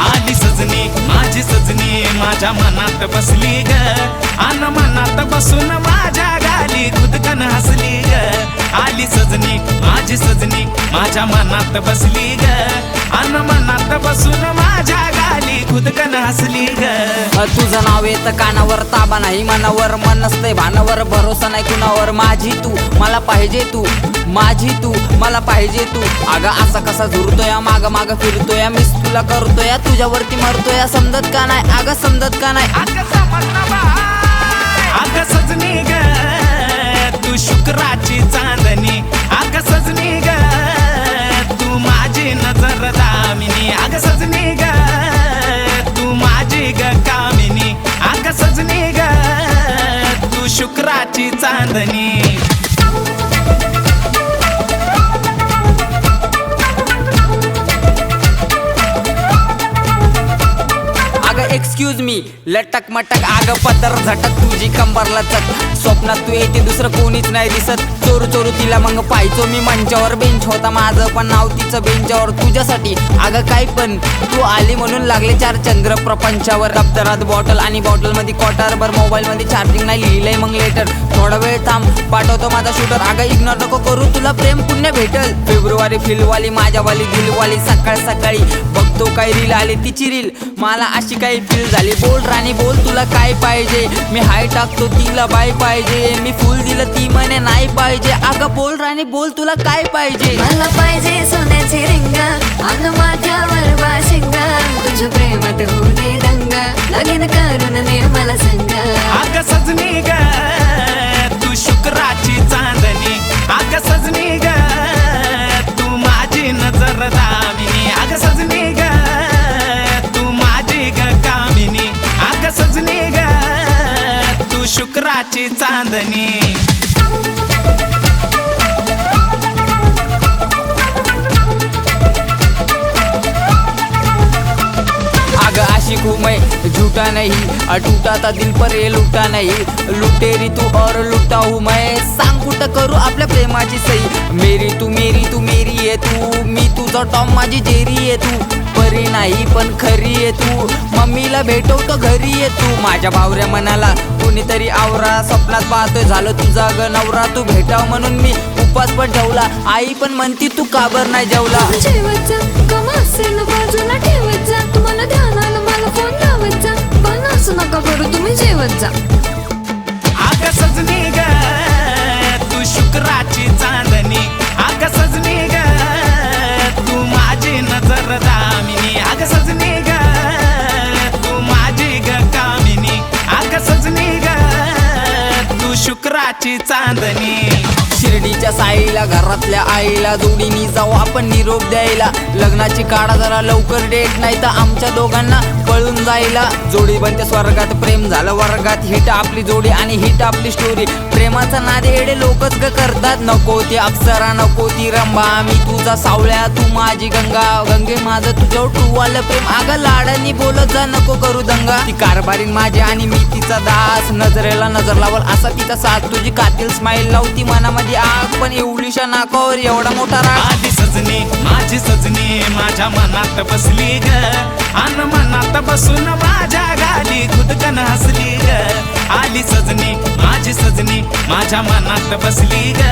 आली सजनी माझी सजनी माझ्या मनात बसली ग अन मनात बसून माझ्या गाली खुदकन हसली ग आली सजनी माझी सजनी माझ्या मनात बसली ग अन मनात बसून माझ्या गाली खुदकन हसली ग तुझं नाव येत कानावर ताबा नाही मनावर मन नसते भानावर भरोसा नाही कुणावर माझी तू मला पाहिजे तू माझी तू मला पाहिजे तू अगं असा कसा झुरतोय माग माग फिरतोय मिस तुला करतोय तुझ्यावरती मरतोय समजत का नाही अगं समजत का नाही अगं सजनी ग तू शुक्राची चांदणी अगं सजनी ग तू माझी नजर दामिनी अगं सजनी ग तू माझी ग कामिनी अगं सजनी ग तू शुक्राची चांदणी एक्सक्यूज मी लटक मटक आग पदर झटक तुझी कंबरला चक स्वप्नात तू येते दुसरं कोणीच नाही दिसत चोरू चोरू तिला मग पाहायचो मी मंचावर बेंच होता माझं पण नाव तिचं बेंचावर तुझ्यासाठी अगं काय पण तू आली म्हणून लागले 4 चंद्र प्रपंचावर दप्तरात बॉटल आणि बॉटल मध्ये क्वार्टरभर मोबाईल मध्ये चार्जिंग नाही लिहिलंय मग लेटर थोडा वेळ थांब पाठवतो माझा शूटर अगं इग्नोर नको करू तुला प्रेम पुण्य भेटल फेब्रुवारी फिलवाली माझ्यावाली दिलवाली सकाळ सकाळी बघतो काय रील आली तिची रील मला अशी काही फील झाली बोल राणी बोल तुला काय पाहिजे मी हाय टाकतो तिला बाय पाहिजे मी फुल दिलं ती म्हणे नाही पाहिजे अगं बोल राणी बोल तुला काय पाहिजे मला पाहिजे सोन्याची रिंग अन माझ्यावर बाशिंग तुझ्या प्रेमात होऊ दे दंग लगीन करून ने मला संग अगं सजनी ग तू शुक्राची चांदणी अगं सजनी ग तू माझी नजर दामिनी अगं सजनी ग तू माझी ग कामिनी अगं सजनी ग तू शुक्राची चांदणी आशिक हूँ मैं झूठा नहीं टूटा था दिल पर ये लुटा नहीं लुटेरी तू और लुटा हूँ मैं सांग कुठं करू आपल्या प्रेमाची सही मेरी तू मेरी आहे तू मी तुझा टॉम माझी जेरी आहे तू परी नाही पण खरी आहे तू मम्मीला भेटवतो घरी आहे तू माझ्या बावऱ्या मनाला कोणीतरी आवरा स्वप्नात पाहतोय झालं तुझा ग नवरा तू भेटाव म्हणून मी उपास पण ठेवला आई पण म्हणती तू काबर नाही जेवला जेवत जा कमा असेल बाजूला ठेवत जा तुम्हाला ध्यान आलं मला फोन लावत जा पण असं नका करू तुम्ही जेवत जा अगं सजनी ग तू शुक्राची चांदणी अगं सजनी ग तू माझी नजर दामिनी अगं सजनी ग तू माझी ग कामिनी अगं सजनी ग तू शुक्राची चांदणी शिर्डीच्या साईला घरातल्या आईला जोडीनी जाऊ आपण निरोप द्यायला लग्नाची काढा जरा लवकर डेट नाही तर आमच्या दोघांना पळून जायला जोडी बनते स्वर्गात प्रेम झालं वर्गात हिट आपली जोडी आणि हिट आपली स्टोरी प्रेमाचा नाद येडे लोकच ग करतात नको ती अप्सरा नको ती रंभा मी तुझा सावळ्या तू माझी गंगा गंगे माझं तुझ्यावर टू आलं प्रेम अगं लाडांनी बोलत जा नको करू दंगा ती कारभारीन माझी आणि मी तिचा दास नजरेला नजर लावल असा तिचा साथ तुझी कातील स्माईल लावती मनामध्ये आग पण एवढीशा नाकावर एवढा मोठा राग आली सजनी माझी सजनी माझ्या मनात बसली ग अन मनात बसून माझ्या गाली खुदकन हसली ग आली सजनी माझी सजनी माझ्या मनात बसली ग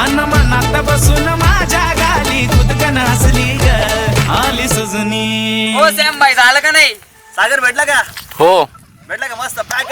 अन मनात बसून माझ्या गाली खुदकन हसली ग आली सजनी हो सॅम भाई झालं का नाही सागर भेटला का हो भेटला का मस्त पॅक